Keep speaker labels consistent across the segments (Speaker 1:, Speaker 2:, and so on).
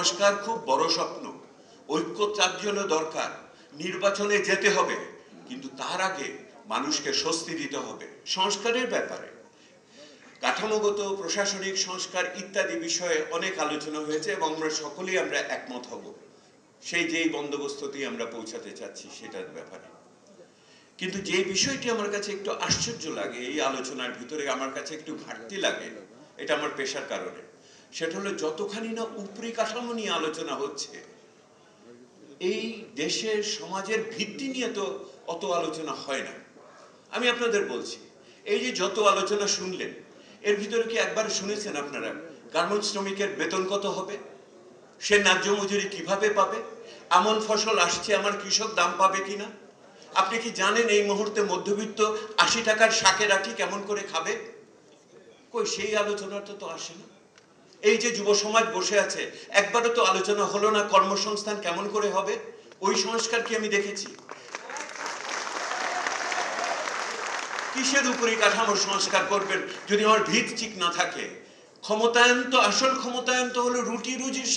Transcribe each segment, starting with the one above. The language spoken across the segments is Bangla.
Speaker 1: সংস্কার খুব বড় স্বপ্ন, ঐক্য তার জন্য দরকার, নির্বাচনে যেতে হবে, কিন্তু তার আগে মানুষকে স্বস্তি দিতে হবে। সংস্কারের ব্যাপারে কাঠামোগত প্রশাসনিক সংস্কার ইত্যাদি বিষয়ে অনেক আলোচনা হয়েছে এবং আমরা সকলেই একমত হব সেই যেই বন্দোবস্ততেই আমরা পৌঁছাতে চাচ্ছি সেটার ব্যাপারে। কিন্তু যে বিষয়টি আমার কাছে একটু আশ্চর্য লাগে, এই আলোচনার ভিতরে আমার কাছে একটু ঘাটতি লাগে, এটা আমার পেশার কারণে, সেটা হলো যতখানি না উপরি কাঠামো নিয়ে আলোচনা হচ্ছে, এই দেশের সমাজের ভিত্তি নিয়ে তো অত আলোচনা হয় না। আমি আপনাদের বলছি, এই যে যত আলোচনা শুনলেন, এর ভিতরে কি একবার শুনেছেন আপনারা গার্মেন্টস শ্রমিকের বেতন কত হবে, সে ন্যায্য মজুরি কিভাবে পাবে, এমন ফসল আসছে আমার কৃষক দাম পাবে কিনা? আপনি কি জানেন এই মুহূর্তে মধ্যবিত্ত 80 টাকার শাকের আটি কেমন করে খাবে? কই সেই আলোচনাটা তো আসে না। এই যে যুব সমাজ বসে আছে, একবারও তো আলোচনা হলো না কর্মসংস্থান কেমন করে হবে, ওই সংস্কার কি আমি দেখেছি? কিসের উপরে কাঠামোর সংস্কার করবেন যদি আমার ভিত ঠিক না থাকে? ক্ষমতায়ন তো, আসল ক্ষমতায়ন তো হলো রুটি রুজির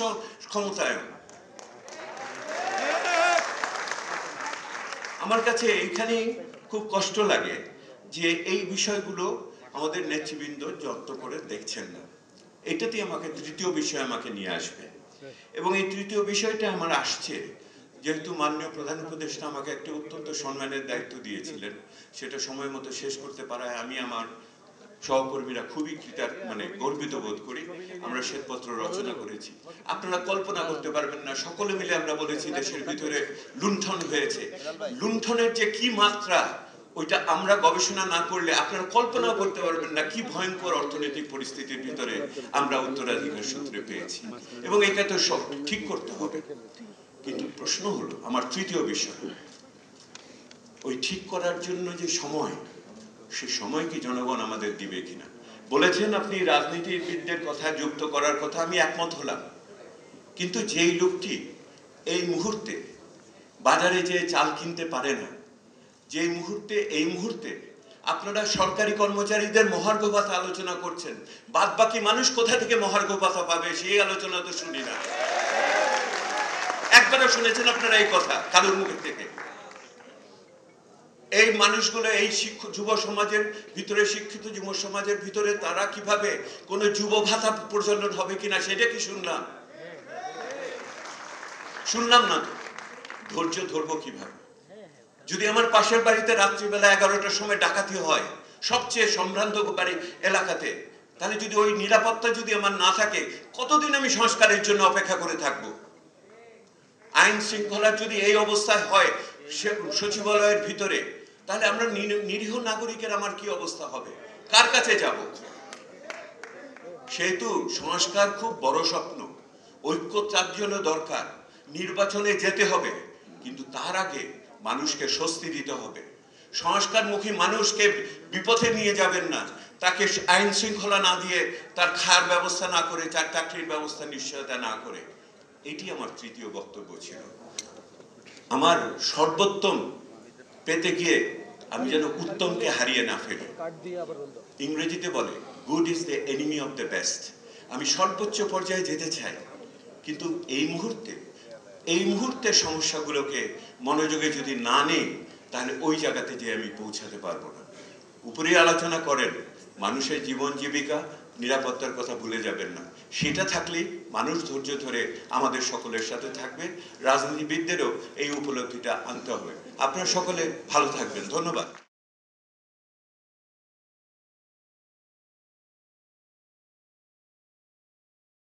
Speaker 1: ক্ষমতায়ন। আমার কাছে এইখানে খুব কষ্ট লাগে যে এই বিষয়গুলো আমাদের নেতৃবৃন্দ যত্ন করে দেখছেন না। এটাতে আমাকে তৃতীয় বিষয় আমাকে নিয়ে আসবে, এবং এই তৃতীয় বিষয়টা আমার আসছে যেহেতু মাননীয় প্রধান উপদেষ্টা আমাকে একটা অত্যন্ত সম্মানের দায়িত্ব দিয়েছিলেন, সেটা সময় মতো শেষ করতে পারায় আমি আমার সহকর্মীরা খুবই গর্বিত বোধ করি। আমরা শ্বেতপত্র রচনা করেছি, আপনারা কল্পনা করতে পারবেন না, সকলে মিলে আমরা বলেছি দেশের ভিতরে লুণ্ঠন হয়েছে। লুণ্ঠনের যে কি মাত্রা, ওইটা আমরা গবেষণা না করলে আপনারা কল্পনা করতে পারবেন না কি ভয়ঙ্কর অর্থনৈতিক পরিস্থিতির ভিতরে আমরা উত্তরাধিকার সূত্রে পেয়েছি, এবং এটা তো সব ঠিক করতে হবে। কিন্তু প্রশ্ন হলো আমার তৃতীয় বিষয়, ওই ঠিক করার জন্য যে সময়, সে সময় কি জনগণ আমাদের দিবে কিনা? বলেছেন আপনি রাজনীতিবিদদের কথা যুক্ত করার কথা, আমি একমত হলাম, কিন্তু যেই লোকটি এই মুহূর্তে বাজারে যে চাল কিনতে পারে না, এই মুহূর্তে আপনারা সরকারি কর্মচারীদের মহার্ঘ ভাতা আলোচনা করছেন, বাদ বাকি মানুষ কোথা থেকে মহার্ঘ ভাতা পাবে সেই আলোচনা তো শুনি না। একবারও শুনেছেন আপনারা এই কথা কারোর মুখের থেকে? এই মানুষগুলো এই যুব সমাজের ভিতরে, শিক্ষিত যুব সমাজের ভিতরে তারা কিভাবে কোনো যুব ভাতা প্রচলন হবে কিনা সেটা কি শুনলাম না তো। ধৈর্য ধরবো কিভাবে যদি আমার পাশের বাড়িতে রাত্রিবেলা 11টার সময় ডাকাতি হয়, সবচেয়ে সম্ভ্রান্ত বাড়ি এলাকাতে? তাহলে যদি ওই নিরাপত্তা যদি আমার না থাকে, কতদিন আমি সংস্কারের জন্য অপেক্ষা করে থাকবো? আইন শৃঙ্খলা যদি এই অবস্থায় হয় সচিবালয়ের ভিতরে, তাহলে আমরা নিরীহ নাগরিকের আমার কি অবস্থা হবে? কার কাছে যাব? সেহেতু সংস্কার খুব বড় স্বপ্ন, ঐক্য তার জন্য দরকার, নির্বাচনে যেতে হবে, কিন্তু তার আগে মানুষকে স্বস্তি দিতে হবে। সংস্কারমুখী মানুষকে বিপথে নিয়ে যাবেন না, তাকে আইন শৃঙ্খলা না দিয়ে, তার খাওয়ার ব্যবস্থা না করে, তার চাকরির ব্যবস্থা নিশ্চয়তা না করে। এটি আমার তৃতীয় বক্তব্য ছিল। আমার সর্বোত্তম পেতে গিয়ে আমি যেন উত্তমকে হারিয়ে না ফেলি। ইংরেজিতে বলে good is the enemy of the best. আমি সর্বোচ্চ পর্যায়ে যেতে চাই, কিন্তু এই মুহূর্তে সমস্যাগুলোকে মনোযোগে যদি না নেই, তাহলে ওই জায়গাতে যে আমি পৌঁছাতে পারবো না। উপরে আলোচনা করেন মানুষের জীবন জীবিকা, নিরাপত্তার কথা ভুলে যাবেন না। সেটা থাকলে মানুষ ধৈর্য ধরে আমাদের সকলের সাথে থাকবে। রাজনীতিবিদদেরও এই উপলব্ধিটা আনতে হবে। আপনারা সকলে ভালো থাকবেন। ধন্যবাদ।